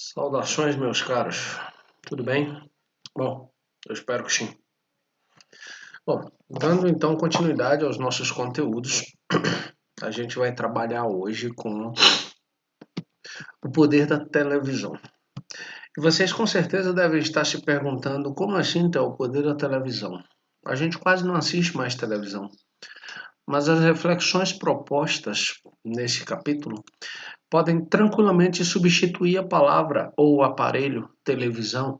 Saudações, meus caros. Tudo bem? Bom, eu espero que sim. Bom, dando então continuidade aos nossos conteúdos, a gente vai trabalhar hoje com o poder da televisão. E vocês com certeza devem estar se perguntando como assim então o poder da televisão? A gente quase não assiste mais televisão, mas as reflexões propostas nesse capítulo podem tranquilamente substituir a palavra ou o aparelho televisão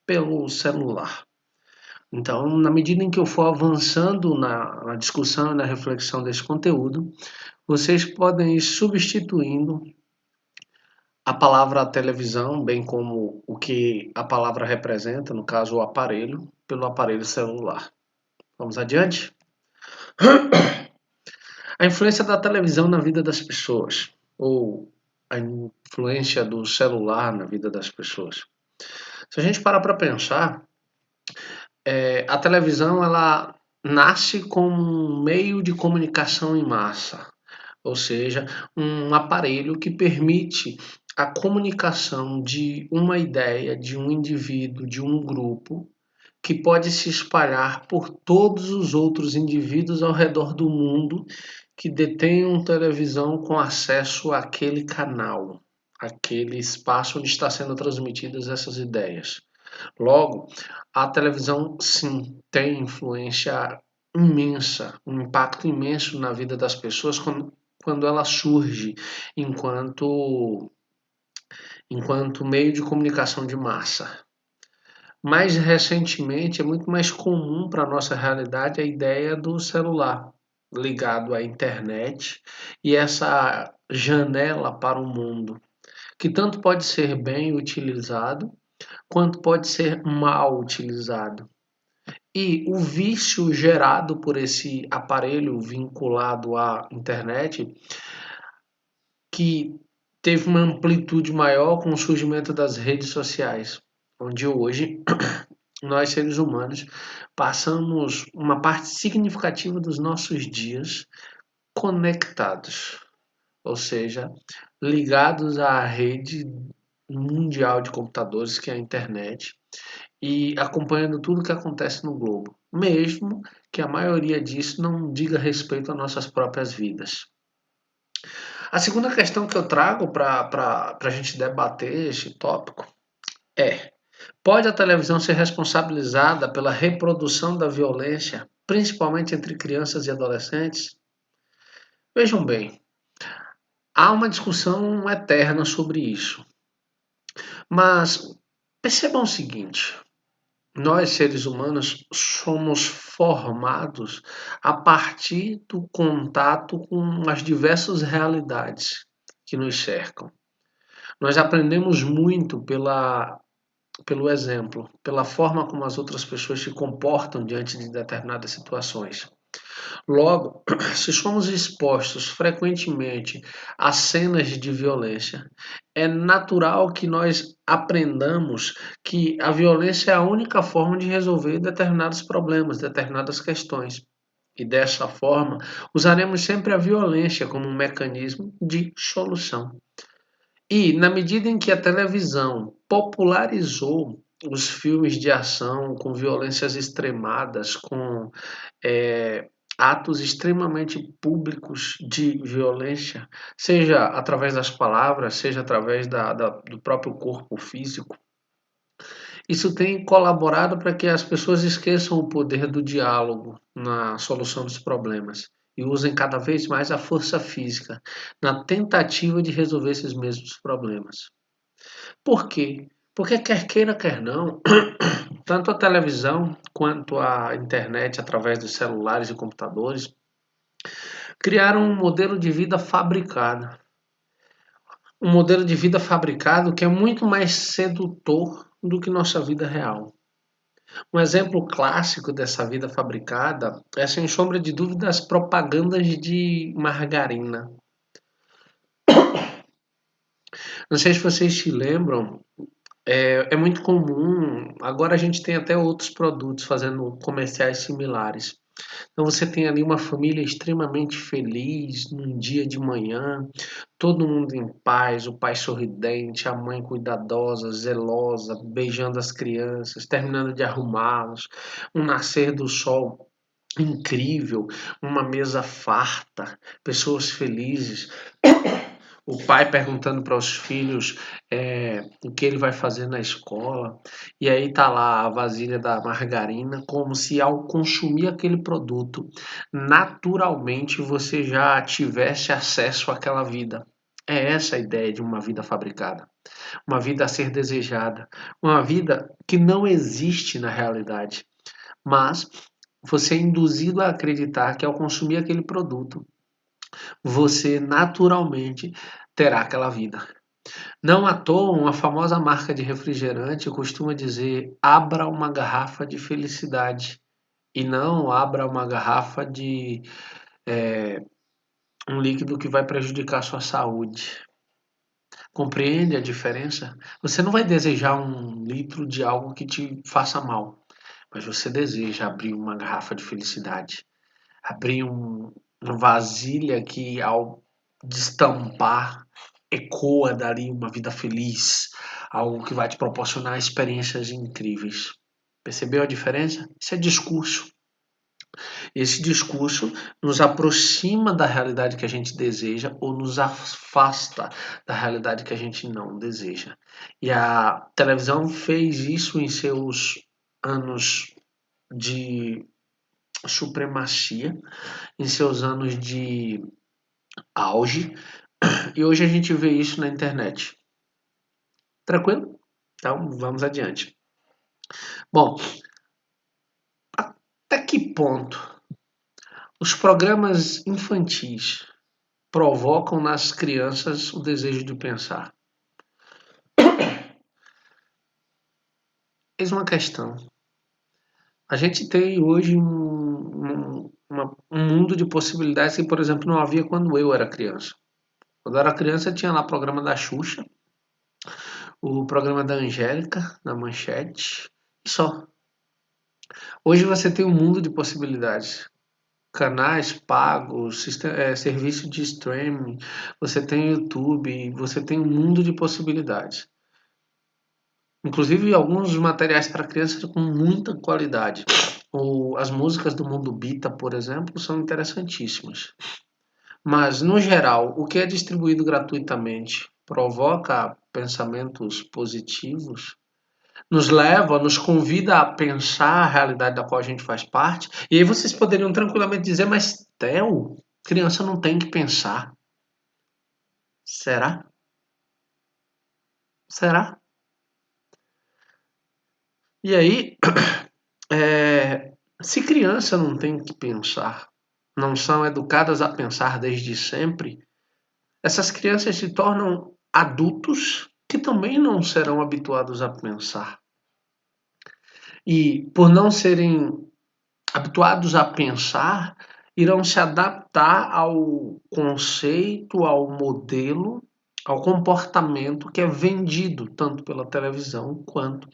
pelo celular. Então, na medida em que eu for avançando na discussão e na reflexão desse conteúdo, vocês podem ir substituindo a palavra televisão, bem como o que a palavra representa, no caso o aparelho, pelo aparelho celular. Vamos adiante? A influência da televisão na vida das pessoas, ou a influência do celular na vida das pessoas. Se a gente parar para pensar, a televisão ela nasce como um meio de comunicação em massa, ou seja, um aparelho que permite a comunicação de uma ideia, de um indivíduo, de um grupo, que pode se espalhar por todos os outros indivíduos ao redor do mundo que detêm televisão com acesso àquele canal, aquele espaço onde está sendo transmitidas essas ideias. Logo, a televisão sim tem influência imensa, um impacto imenso na vida das pessoas quando ela surge enquanto meio de comunicação de massa. Mais recentemente, é muito mais comum para a nossa realidade a ideia do celular ligado à internet e essa janela para o mundo, que tanto pode ser bem utilizado quanto pode ser mal utilizado. E o vício gerado por esse aparelho vinculado à internet, que teve uma amplitude maior com o surgimento das redes sociais, onde hoje nós seres humanos passamos uma parte significativa dos nossos dias conectados, ou seja, ligados à rede mundial de computadores que é a internet e acompanhando tudo o que acontece no globo, mesmo que a maioria disso não diga respeito às nossas próprias vidas. A segunda questão que eu trago para a gente debater este tópico é: pode a televisão ser responsabilizada pela reprodução da violência, principalmente entre crianças e adolescentes? Vejam bem, há uma discussão eterna sobre isso, mas percebam o seguinte: nós, seres humanos, somos formados a partir do contato com as diversas realidades que nos cercam. Nós aprendemos muito pelo exemplo, pela forma como as outras pessoas se comportam diante de determinadas situações. Logo, se somos expostos frequentemente a cenas de violência, é natural que nós aprendamos que a violência é a única forma de resolver determinados problemas, determinadas questões. E dessa forma, usaremos sempre a violência como um mecanismo de solução. E, na medida em que a televisão popularizou os filmes de ação com violências extremadas, com é, atos extremamente públicos de violência, seja através das palavras, seja através do próprio corpo físico. Isso tem colaborado para que as pessoas esqueçam o poder do diálogo na solução dos problemas e usem cada vez mais a força física na tentativa de resolver esses mesmos problemas. Por quê? Porque quer queira, quer não, tanto a televisão quanto a internet, através dos celulares e computadores, criaram um modelo de vida fabricado. Um modelo de vida fabricado que é muito mais sedutor do que nossa vida real. Um exemplo clássico dessa vida fabricada é, sem sombra de dúvida, as propagandas de margarina. Não sei se vocês se lembram, é muito comum, agora a gente tem até outros produtos fazendo comerciais similares. Então você tem ali uma família extremamente feliz num dia de manhã, todo mundo em paz, o pai sorridente, a mãe cuidadosa, zelosa, beijando as crianças, terminando de arrumá-los, um nascer do sol incrível, uma mesa farta, pessoas felizes, o pai perguntando para os filhos o que ele vai fazer na escola, e aí tá lá a vasilha da margarina, como se ao consumir aquele produto, naturalmente você já tivesse acesso àquela vida. É essa a ideia de uma vida fabricada, uma vida a ser desejada, uma vida que não existe na realidade, mas você é induzido a acreditar que ao consumir aquele produto, você naturalmente terá aquela vida. Não à toa, uma famosa marca de refrigerante costuma dizer: abra uma garrafa de felicidade e não abra uma garrafa de um líquido que vai prejudicar a sua saúde. Compreende a diferença? Você não vai desejar um litro de algo que te faça mal, mas você deseja abrir uma garrafa de felicidade, abrir uma vasilha que ao destampar ecoa dali uma vida feliz, algo que vai te proporcionar experiências incríveis. Percebeu a diferença? Isso é discurso. Esse discurso nos aproxima da realidade que a gente deseja ou nos afasta da realidade que a gente não deseja. E a televisão fez isso em seus anos de supremacia, em seus anos de auge, e hoje a gente vê isso na internet. Tranquilo? Então vamos adiante. Bom, até que ponto os programas infantis provocam nas crianças o desejo de pensar? Eis uma questão. A gente tem hoje um mundo de possibilidades que, por exemplo, não havia quando eu era criança. Quando eu era criança, tinha lá o programa da Xuxa, o programa da Angélica, na Manchete, e só. Hoje você tem um mundo de possibilidades. Canais pagos, serviço de streaming, você tem YouTube, você tem um mundo de possibilidades. Inclusive alguns materiais para crianças com muita qualidade. As músicas do Mundo Bita, por exemplo, são interessantíssimas. Mas, no geral, o que é distribuído gratuitamente provoca pensamentos positivos, nos leva, nos convida a pensar a realidade da qual a gente faz parte. E aí vocês poderiam tranquilamente dizer, mas Theo, criança não tem que pensar. Será? Será? E aí, se criança não tem que pensar, não são educadas a pensar desde sempre, essas crianças se tornam adultos que também não serão habituados a pensar. E por não serem habituados a pensar, irão se adaptar ao conceito, ao modelo, ao comportamento que é vendido tanto pela televisão quanto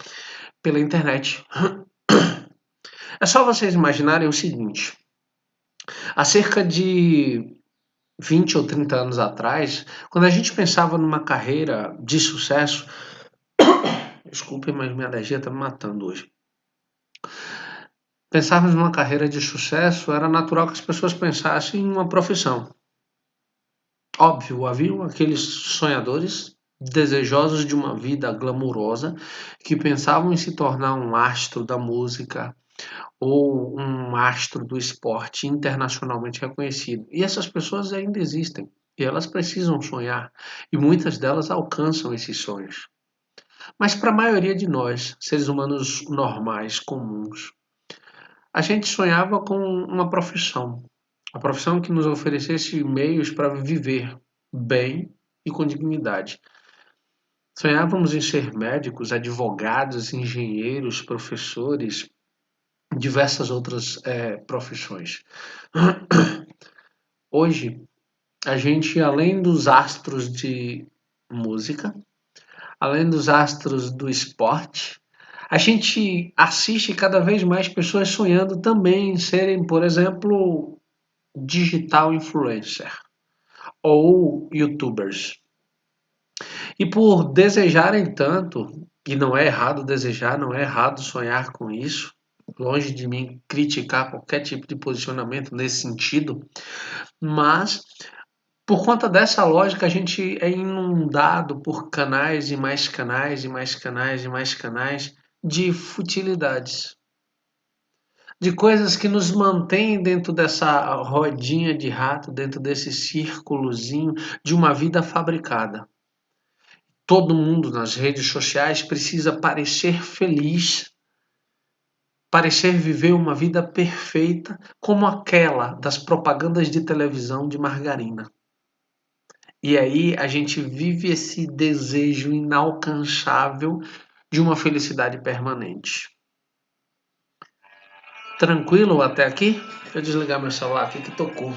pela internet. É só vocês imaginarem o seguinte: há cerca de 20 ou 30 anos atrás, quando a gente pensava numa carreira de sucesso, desculpem, mas minha alergia está me matando hoje. Pensávamos numa carreira de sucesso, era natural que as pessoas pensassem em uma profissão. Óbvio, haviam aqueles sonhadores desejosos de uma vida glamurosa que pensavam em se tornar um astro da música ou um astro do esporte internacionalmente reconhecido. E essas pessoas ainda existem e elas precisam sonhar e muitas delas alcançam esses sonhos. Mas para a maioria de nós, seres humanos normais, comuns, a gente sonhava com uma profissão que nos oferecesse meios para viver bem e com dignidade. Sonhávamos em ser médicos, advogados, engenheiros, professores, diversas outras profissões. Hoje, a gente, além dos astros de música, além dos astros do esporte, A gente assiste cada vez mais pessoas sonhando também em serem, por exemplo, digital influencer ou youtubers. E por desejarem tanto, e não é errado desejar, não é errado sonhar com isso, longe de mim criticar qualquer tipo de posicionamento nesse sentido, mas por conta dessa lógica a gente é inundado por canais e mais canais e mais canais e mais canais de futilidades, de coisas que nos mantêm dentro dessa rodinha de rato, dentro desse círculozinho de uma vida fabricada. Todo mundo nas redes sociais precisa parecer feliz, parecer viver uma vida perfeita, como aquela das propagandas de televisão de margarina. E aí a gente vive esse desejo inalcançável de uma felicidade permanente. Tranquilo até aqui? Deixa eu desligar meu celular aqui que tocou.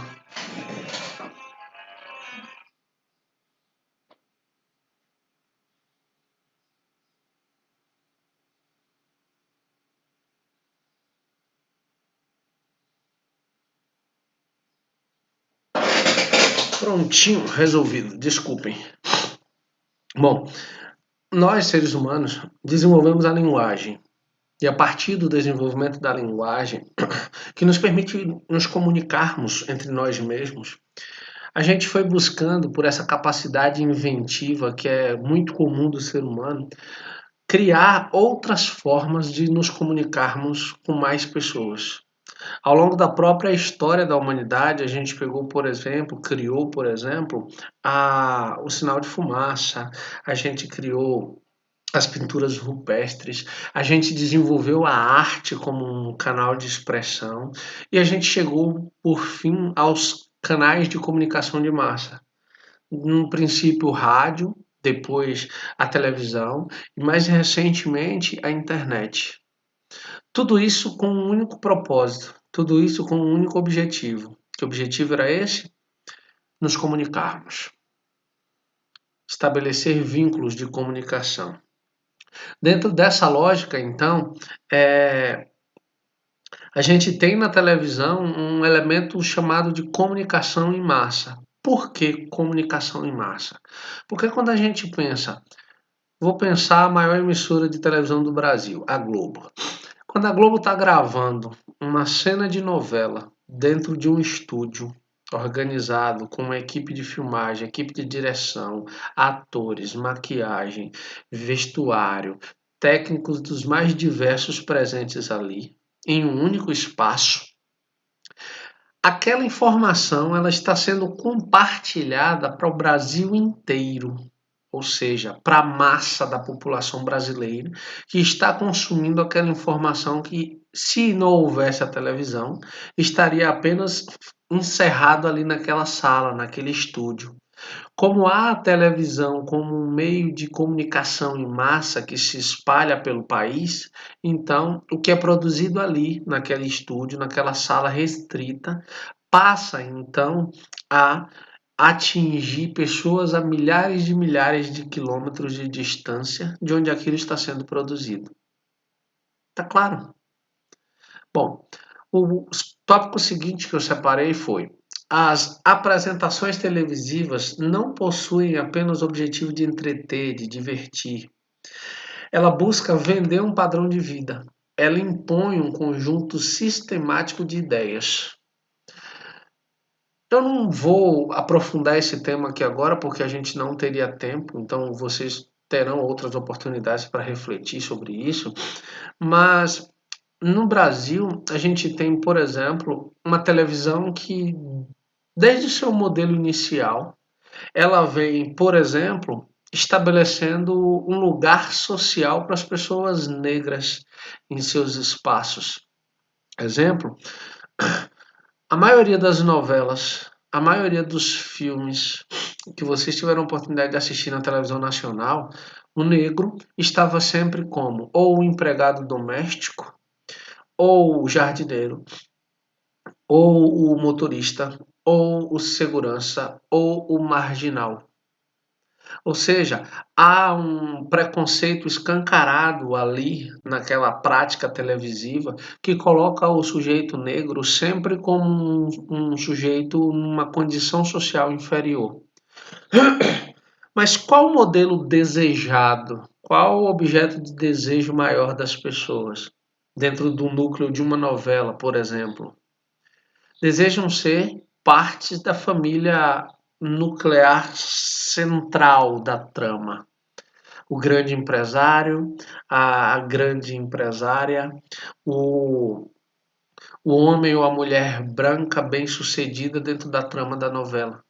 Prontinho, resolvido. Desculpem. Bom, nós seres humanos desenvolvemos a linguagem. E a partir do desenvolvimento da linguagem, que nos permite nos comunicarmos entre nós mesmos, a gente foi buscando, por essa capacidade inventiva que é muito comum do ser humano, criar outras formas de nos comunicarmos com mais pessoas. Ao longo da própria história da humanidade, a gente pegou, por exemplo, criou, por exemplo, o sinal de fumaça, a gente criou as pinturas rupestres, a gente desenvolveu a arte como um canal de expressão e a gente chegou, por fim, aos canais de comunicação de massa. No princípio, o rádio, depois a televisão e mais recentemente a internet. Tudo isso com um único propósito, tudo isso com um único objetivo. Que objetivo era esse? Nos comunicarmos, estabelecer vínculos de comunicação. Dentro dessa lógica, então, a gente tem na televisão um elemento chamado de comunicação em massa. Por que comunicação em massa? Porque quando a gente pensa, vou pensar a maior emissora de televisão do Brasil, a Globo. Quando a Globo está gravando uma cena de novela dentro de um estúdio organizado com uma equipe de filmagem, equipe de direção, atores, maquiagem, vestuário, técnicos dos mais diversos presentes ali, em um único espaço, aquela informação ela está sendo compartilhada para o Brasil inteiro, ou seja, para a massa da população brasileira que está consumindo aquela informação que, se não houvesse a televisão, estaria apenas encerrado ali naquela sala, naquele estúdio. Como há a televisão como um meio de comunicação em massa que se espalha pelo país, então o que é produzido ali, naquele estúdio, naquela sala restrita, passa então a atingir pessoas a milhares de quilômetros de distância de onde aquilo está sendo produzido. Tá claro? Bom, o tópico seguinte que eu separei foi: as apresentações televisivas não possuem apenas o objetivo de entreter, de divertir. Ela busca vender um padrão de vida. Ela impõe um conjunto sistemático de ideias. Eu não vou aprofundar esse tema aqui agora porque a gente não teria tempo, então vocês terão outras oportunidades para refletir sobre isso, mas no Brasil a gente tem, por exemplo, uma televisão que desde o seu modelo inicial, ela vem, por exemplo, estabelecendo um lugar social para as pessoas negras em seus espaços. Exemplo, a maioria das novelas, a maioria dos filmes que vocês tiveram a oportunidade de assistir na televisão nacional, o negro estava sempre como ou o empregado doméstico, ou o jardineiro, ou o motorista, ou o segurança, ou o marginal. Ou seja, há um preconceito escancarado ali naquela prática televisiva que coloca o sujeito negro sempre como um sujeito numa condição social inferior. Mas qual o modelo desejado? Qual o objeto de desejo maior das pessoas? Dentro do núcleo de uma novela, por exemplo. Desejam ser partes da família nuclear central da trama. O grande empresário, a grande empresária, o, o homem ou a mulher branca bem-sucedida dentro da trama da novela.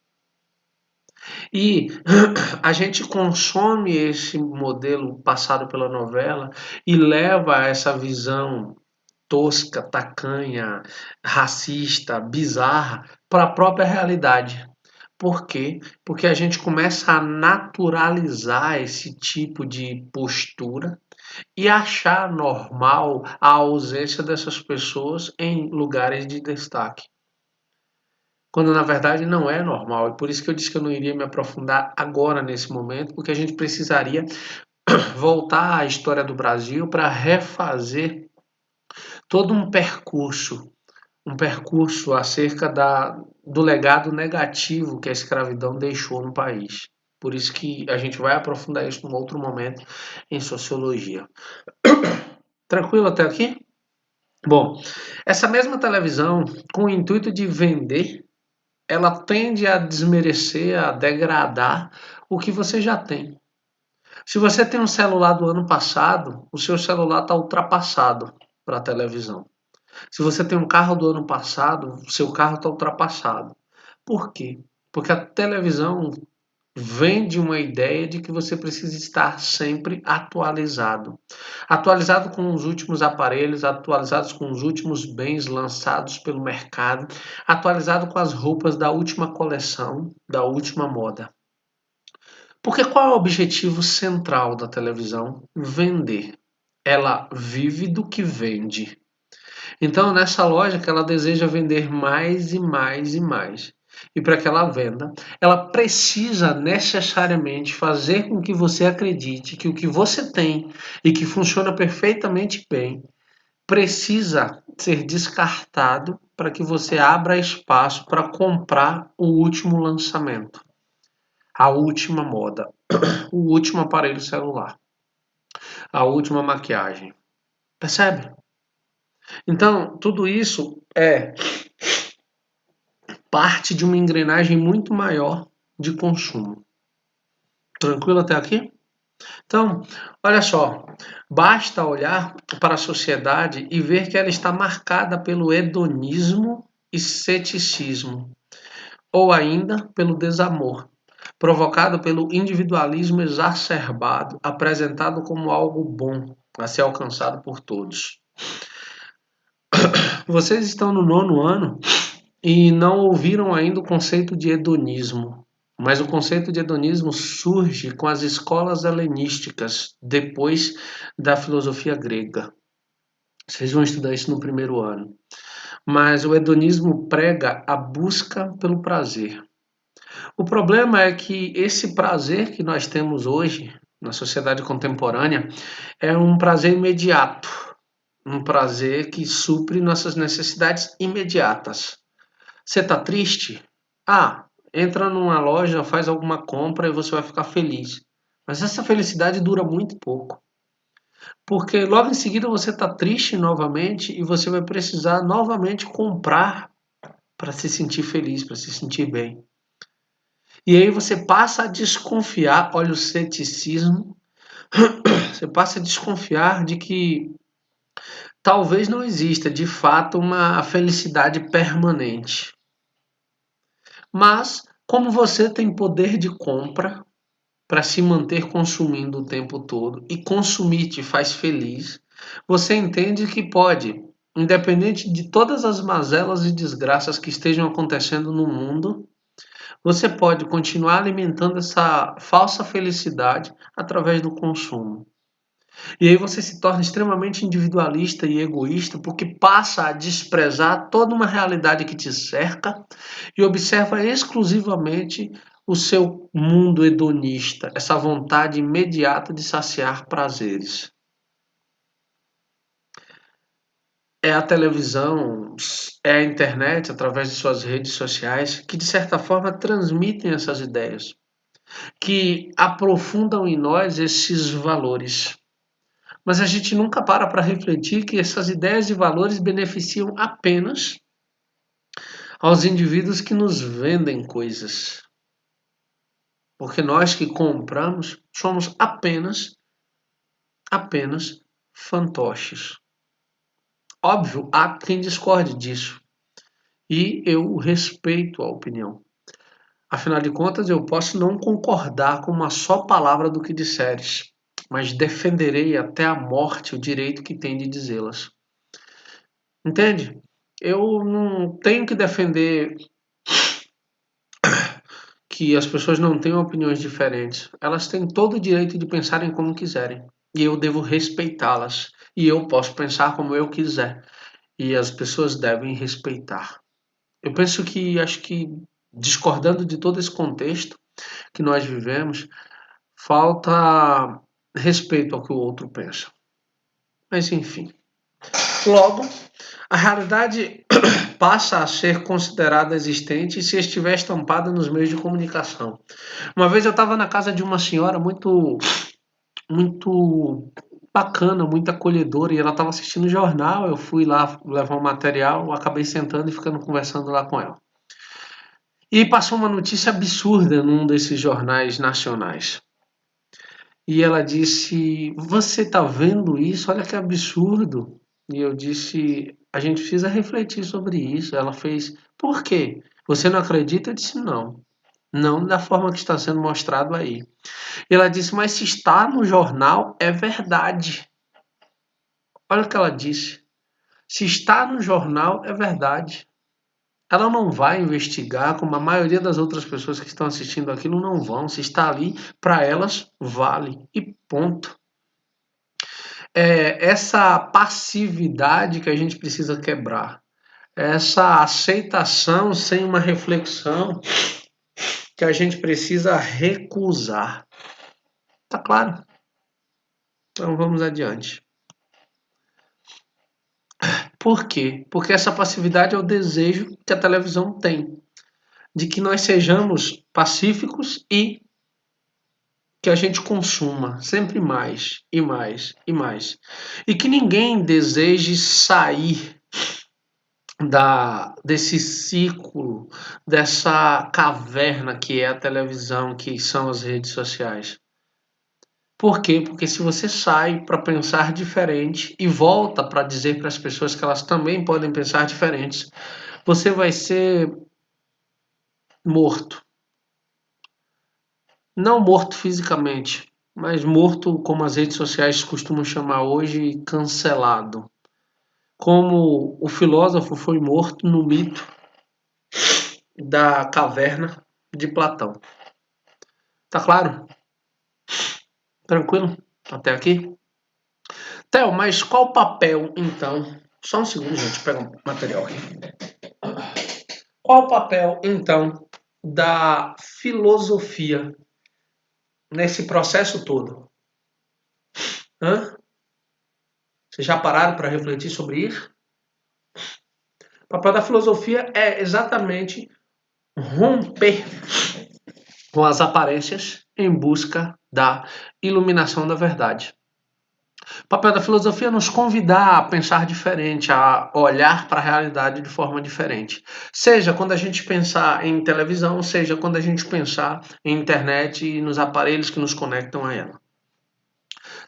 E a gente consome esse modelo passado pela novela e leva essa visão tosca, tacanha, racista, bizarra para a própria realidade. Por quê? Porque a gente começa a naturalizar esse tipo de postura e achar normal a ausência dessas pessoas em lugares de destaque. Quando na verdade não é normal. E por isso que eu disse que eu não iria me aprofundar agora nesse momento, porque a gente precisaria voltar à história do Brasil para refazer todo um percurso acerca do legado negativo que a escravidão deixou no país. Por isso que a gente vai aprofundar isso num outro momento em sociologia. Tranquilo até aqui? Bom, essa mesma televisão, com o intuito de vender, ela tende a desmerecer, a degradar o que você já tem. Se você tem um celular do ano passado, o seu celular está ultrapassado para a televisão. Se você tem um carro do ano passado, o seu carro está ultrapassado. Por quê? Porque a televisão vende uma ideia de que você precisa estar sempre atualizado. Atualizado com os últimos aparelhos, atualizados com os últimos bens lançados pelo mercado, atualizado com as roupas da última coleção, da última moda. Porque qual é o objetivo central da televisão? Vender. Ela vive do que vende. Então, nessa lógica, ela deseja vender mais e mais e mais. E para que ela venda, ela precisa necessariamente fazer com que você acredite que o que você tem e que funciona perfeitamente bem precisa ser descartado para que você abra espaço para comprar o último lançamento, a última moda, o último aparelho celular, a última maquiagem. Percebe? Então, tudo isso é parte de uma engrenagem muito maior de consumo. Tranquilo até aqui? Então, olha só, basta olhar para a sociedade e ver que ela está marcada pelo hedonismo e ceticismo, ou ainda pelo desamor, provocado pelo individualismo exacerbado, apresentado como algo bom a ser alcançado por todos. Vocês estão no 9º ano e não ouviram ainda o conceito de hedonismo. Mas o conceito de hedonismo surge com as escolas helenísticas, depois da filosofia grega. Vocês vão estudar isso no 1º ano. Mas o hedonismo prega a busca pelo prazer. O problema é que esse prazer que nós temos hoje, na sociedade contemporânea, é um prazer imediato. Um prazer que supre nossas necessidades imediatas. Você está triste? Entra numa loja, faz alguma compra e você vai ficar feliz. Mas essa felicidade dura muito pouco. Porque logo em seguida você está triste novamente e você vai precisar novamente comprar para se sentir feliz, para se sentir bem. E aí você passa a desconfiar, olha o ceticismo, você passa a desconfiar de que talvez não exista de fato uma felicidade permanente. Mas, como você tem poder de compra para se manter consumindo o tempo todo e consumir te faz feliz, você entende que pode, independente de todas as mazelas e desgraças que estejam acontecendo no mundo, você pode continuar alimentando essa falsa felicidade através do consumo. E aí você se torna extremamente individualista e egoísta porque passa a desprezar toda uma realidade que te cerca e observa exclusivamente o seu mundo hedonista, essa vontade imediata de saciar prazeres? É a televisão, é a internet, através de suas redes sociais, que de certa forma transmitem essas ideias, que aprofundam em nós esses valores. Mas a gente nunca para refletir que essas ideias e valores beneficiam apenas aos indivíduos que nos vendem coisas. Porque nós que compramos somos apenas fantoches. Óbvio, há quem discorde disso. E eu respeito a opinião. Afinal de contas, eu posso não concordar com uma só palavra do que disseres, mas defenderei até a morte o direito que tem de dizê-las. Entende? Eu não tenho que defender que as pessoas não tenham opiniões diferentes. Elas têm todo o direito de pensarem como quiserem. E eu devo respeitá-las. E eu posso pensar como eu quiser. E as pessoas devem respeitar. Eu penso que, acho que, discordando de todo esse contexto que nós vivemos, falta respeito ao que o outro pensa. Mas, enfim. Logo, a realidade passa a ser considerada existente se estiver estampada nos meios de comunicação. Uma vez eu estava na casa de uma senhora muito bacana, muito acolhedora, e ela estava assistindo o jornal. Eu fui lá levar um material, acabei sentando e ficando conversando lá com ela. E passou uma notícia absurda num desses jornais nacionais. E ela disse: "Você está vendo isso? Olha que absurdo." E eu disse: "A gente precisa refletir sobre isso." Ela fez: "Por quê? Você não acredita?" Eu disse: "Não. Não da forma que está sendo mostrado aí." E ela disse: "Mas se está no jornal, é verdade." Olha o que ela disse. Se está no jornal, é verdade. Ela não vai investigar, como a maioria das outras pessoas que estão assistindo aquilo não vão. Se está ali, para elas, vale. E ponto. É essa passividade que a gente precisa quebrar. Essa aceitação sem uma reflexão que a gente precisa recusar. Tá claro? Então vamos adiante. Por quê? Porque essa passividade é o desejo que a televisão tem de que nós sejamos pacíficos e que a gente consuma sempre mais e mais e mais. E que ninguém deseje sair desse ciclo, dessa caverna que é a televisão, que são as redes sociais. Por quê? Porque se você sai para pensar diferente e volta para dizer para as pessoas que elas também podem pensar diferentes, você vai ser morto. Não morto fisicamente, mas morto, como as redes sociais costumam chamar hoje, cancelado. Como o filósofo foi morto no mito da caverna de Platão. Tá claro? Tranquilo? Até aqui? Theo, mas qual o papel, então? Só um segundo, gente, pega um material aqui. Qual o papel, então, da filosofia nesse processo todo? Hã? Vocês já pararam para refletir sobre isso? O papel da filosofia é exatamente romper com as aparências em busca da iluminação da verdade. O papel da filosofia é nos convidar a pensar diferente, a olhar para a realidade de forma diferente. Seja quando a gente pensar em televisão, seja quando a gente pensar em internet e nos aparelhos que nos conectam a ela.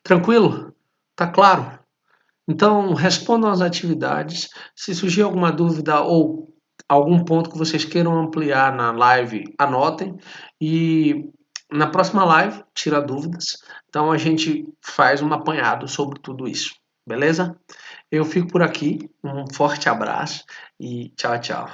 Tranquilo? Tá claro? Então, respondam às atividades. Se surgir alguma dúvida ou algum ponto que vocês queiram ampliar na live, anotem. E na próxima live, tira dúvidas. Então, a gente faz um apanhado sobre tudo isso. Beleza? Eu fico por aqui. Um forte abraço e tchau, tchau.